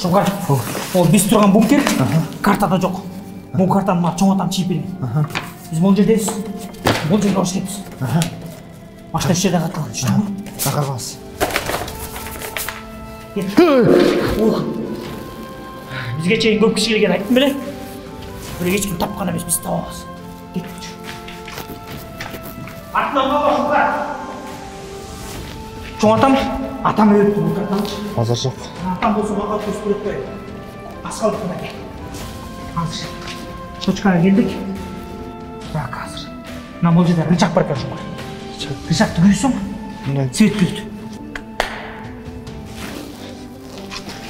Шуңғар, ол біз тұрған бункер картада жоқ. Бұл картаны мына чоң атам чиіп берген. Біз бұл жердесіз, бұл жерге ауыз кетіпіз. Машина үш жерде қатқан, жүрді ма? Ақарғаныз. Бізге чейін көп кіші келген айттым біле? Бір ешкім тапқан емес, біз табамыз. Кеттік. Артынан баба Шуңғар. Чоң атам өліпті бұл картаны. Азар жоқ. Атам болса маған көз көріп қойды. Асқалдық мына кел. Қазір точкаға келдік. Бірақ қазір. Мына бұл жерде рычаг бар екен Шуңғар. Рычагты көресің ба? Свет берді.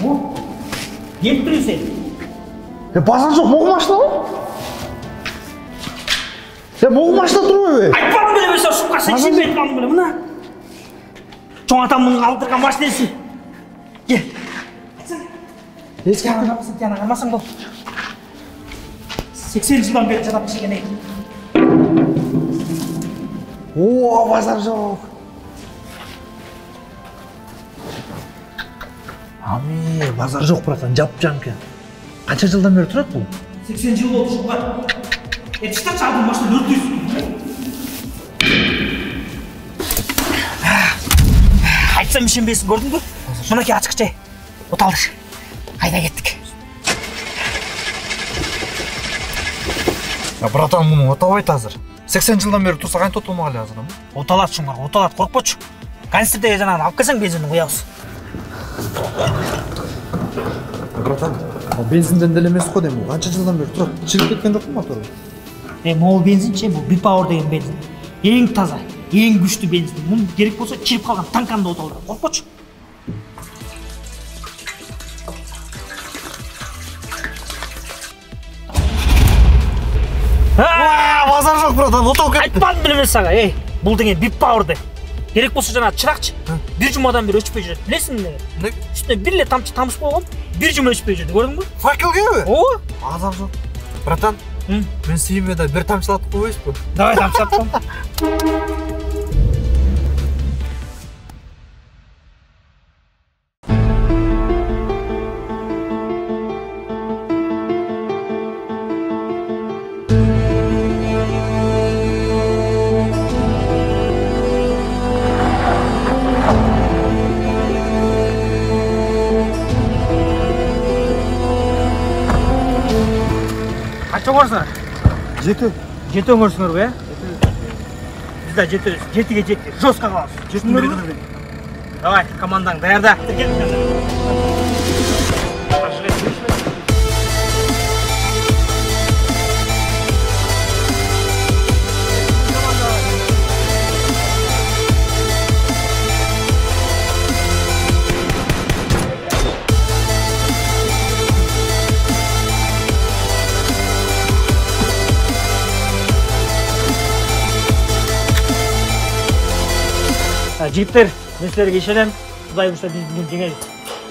О, еміп тұрын сен? Базар жоқ, моғы машина ғой? Сен моғы машина тұр ғой? Айтпадым біле берсе Шуңғар, сен шын бетін алдым біле, мына. Чоң атамның алдырған машинесі. Кел. Айтсың. Еске Тияна қармасың, тияна қармасың бұл. 80 жылдан бері жатап ішкен ей. О, базар жоқ. Ами, базар жоқ, братан, жап-жан кен. Қанша жылдан бері тұрады бұл? 80 жыл болды Шуңғар. Шықта чағдың машина өртейсің. Айтсам ішенбесін, көрдің бі? Мұнаке ачық жай. Оталдыр. Қайда кеттік. Братан, мұны оталбайды азыр. 80 жылдан бері тұрса қайын оталмағалы азыр, ма? Оталады Шуңғар, оталады, қорқпашы. Канистрдегі жаңағы алып келсең бензиннің ұяуыз. Братан, бензинден делемес қой деймін, қанша жылдан бері тұрады? Шіріп кеткен жоқ па моторы? Ол бензин ше, бұл Бипауэр деген бензин. Ең таза, ең күшті бензин. Мұны керек болса чиріп қалған танканды оталдыр. Қорқпашы. Базар жоқ, братан, отау кетті. Айтпадым білемес саға, бұл деген Бипауэрді. Керек болса жаңа чырақшы, бір жұмадан бері өшпей жүреді. Білесің не? Үстіне бірле тамшы қойған, бір жұма өшпей жүреді, көрдің бі? Факелге бі? О! Базар жоқ. Братан, мен сүйімеде бір тамшылатып қойыз бі? Давай тамшылатып. Қанша көрсіңдер? 7. 7 өңірсіңдер ғой, Бізде 7-ге 7, жостқа қаласыз. Давай, командаң даярда. Жігіттер, мен сіздерге ешелем, Құдай бұлса біз бүгін жеңеміз.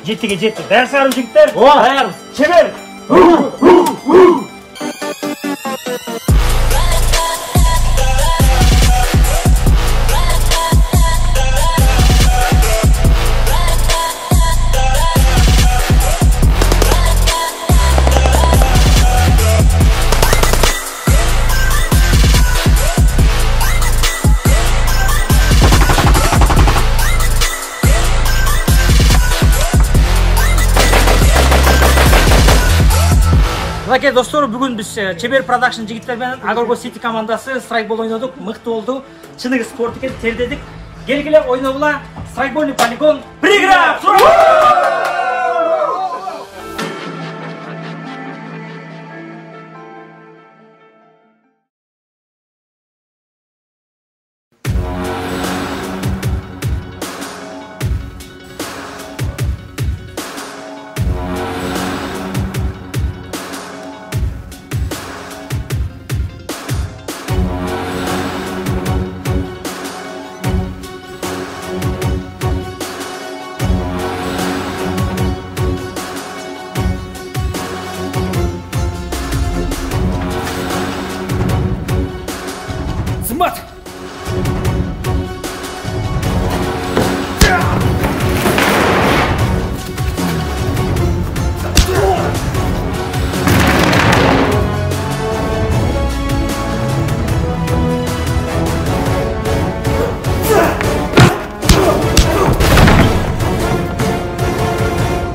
7-ге 7. Дәрсарым жігіттер, даярмыз. Шебер! Мінекей достар, бүгін біз Чебер Продакшн жігіттермен Агорго Сити командасы страйкбол ойнадық, мықты болды. Шыныгы спорт екен, тердедік. Келгіле ойнаула страйкбольный полигон приграв!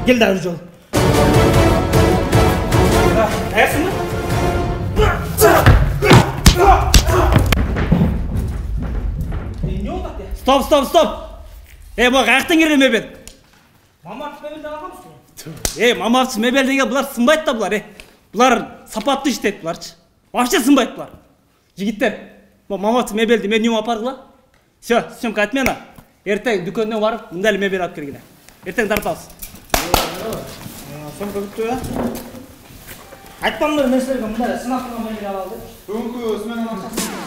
Gel daha bir jol. Ayaksın mı? Ne oldu ya? Stop. Bak ayaktan girdim mebel. Mama mebelden alır mısın? Mamavçı mebel деген bular сынбайды да bular. Bular сапатты иштейт буларчы. Вообще сынбайды bular. Жигиттер, мамавчы мебелди мен үйүмө апардыла. Все, съемка отмена. Эртең дүкөндөн барып, мындай эле мебель алып келгиле. Эртең тартабыз. Sömkө күттү ya. Айтпамдыр мен силерге мындай сынап турган мебель алып алдым. Бүгүнкү сменанын акчасы